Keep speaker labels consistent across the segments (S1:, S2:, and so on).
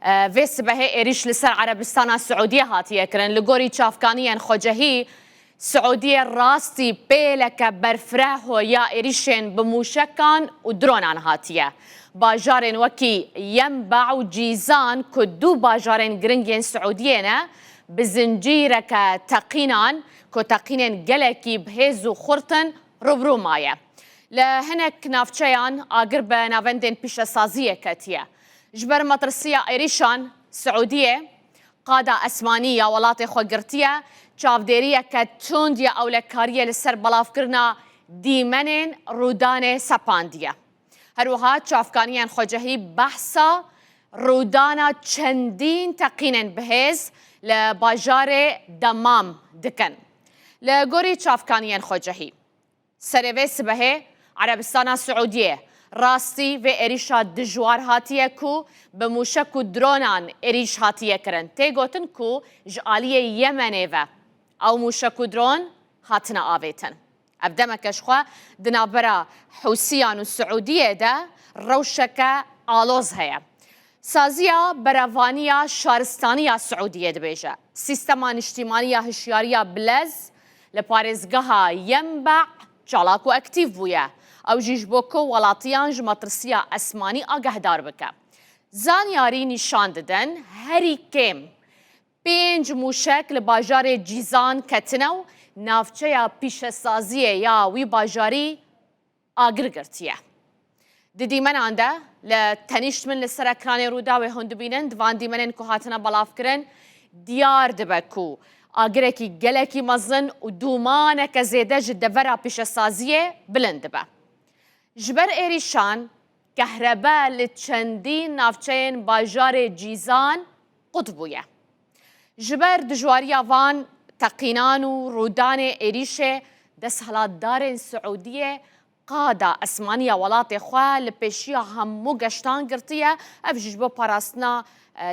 S1: فيس بهي إريش لسر عربستان السعودية هاتية كرن لغوري تشافكانيا خجهي سعودية راستي بيلك برفراه يا إريشين بموشكان ودرونان هاتية باجارين وكي ينبع وجيزان كدو باجارين جرينجين سعوديين بزنجيرك تقينان كو تقينين جلكي بهيزو خرطن ربرو مايا لهنك نافچيان آقرب نافندين بيش سازية كاتية جبر مطرسية إيريشان سعودية قادة أسمانية ولاتي خوغرتية چاودێریە کە تۆندیە ئەولەکاریە لەسەر بەڵاوکردنا دیمەنێن ڕوودانێ سەپاندیە. هەروەها چاوکانیان خۆجەهی بەحسا ڕوودانە چەندین تەقینێن بەهێز لە باژارێ دەمام دکەن. لە گۆری چاوکانیان خۆجەهی سەرێڤێ سبەهێ عەرەبستانە سعودیە راستی و ئێریشا دژوار هاتیە کو بە موشک و درۆنان ئێریش هاتیە کرن تێگوتن کو ji aliyê Yemenê ve ew mûşek û dron hatine avêtin. Ev demekeş xwe di navbera Hûsiyan û Siûdiyê de rewşeke aloz heye. Saziya berevaniya şaristaniya Siûdiyê dibêje. Sîstema niştimaniya hişyariya bilez li parêzgeha Yenbec çalak û aktiv bûye. Ew jî ji bo ku welatiyan ji matirsiya esmanî agehdar bike. Zanyarî nîşan didin herî kêm 5 mûşek li bajarê Cîzan ketine û navçeya pîşesaziyê ya wî bajarî agir girtiye. Di dîmenan de li tenîşt min li ser ekranê Rûda wê hûn dibînin divan dîmenên ku hatine belavkirin diyar dibe ku agirekî gelekî mezin û dûmaneke zêde ji devera pîşesaziyê bilind dibe. Ji ber êrîşan kehrebe li çendîn navçeyên bajarê Cîzan qut bûye. Ji ber dijwariya van teqînan û rûdanê êrîşê desthilatdarên Siûdiyê qada esmaniya welatê xwe li pêşiya hemû geştan girtiye ev jî ji bo parastina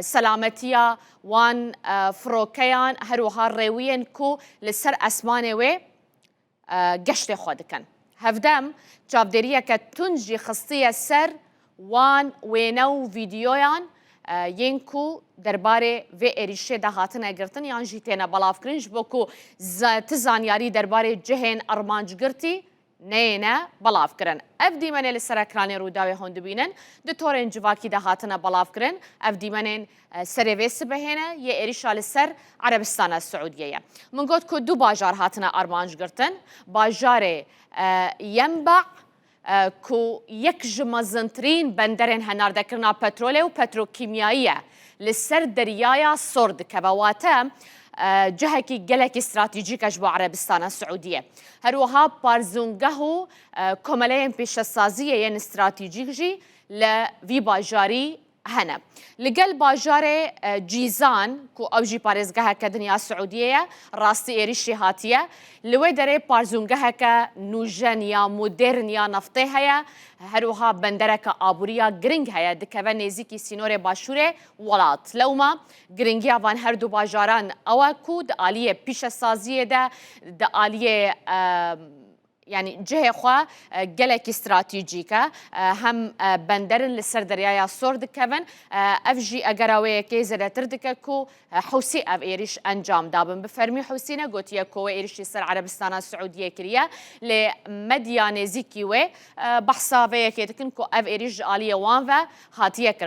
S1: selametiya wan firokeyan herwiha rêwiyên ku li ser esmanê wê geştê xwe dikin. Hevdem çavdêriyeke tund jî xistiye ser wan wêne û vîdyoyan yên ku derbarê vê êrişê de hatine girtin yan jî têne belavkirin ji bo ku ti zanyarî derbarê cihên armancgirtî neyêne belavkirin. Ev dîmenê li ser ekranê Rûda wê hûn dibînin di torên civakî de hatine belavkirin. Ev dîmenên serê vê sibehêne yê êrişa li ser Erebistana Siûdiyê ye. Min got ku du bajar hatine armancgirtin. Bajarê Yenbec ku yek ji mezintirîn benderên henardekirina petrolê û petrokîmyayî ye li ser deryaya Sor dikeve wate cihekî gelekî stratîjîk e ji bo Erebistana Siûdiyê. Herwiha parzûngeh û komeleyên pêşesaziyê yên stratîjîk jî li vî bajarî hene. Li gel bajarê Cîzan ku ew jî parêzgeheke dinya Siûdiyê ye rastî êrişî hatiye li wê derê parzûngeheke nûjen ya modern ya neftê heye herwiha bendereke abûriya giring heye dikeve nêzîkî sînorê başûrê welat. Lewma giringiya van her du bajaran ew e ku di aliyê pîşesaziyê de di aliyê yani cihê xwe gelekî stratîjîk e hem benderin li ser deryaya Sor dikevin ev jî egera wê yekê zêdetir dike ku Hûsî ev êriş encam dabin. Bi fermî Hûsî ne gotiye ku wê êrişî ser Erebistana Siûdiyê kiriye lê medya nêzîkî wê behsa vê yekê dikin ku ev êriş ji aliyê wan ve hatiye kirin.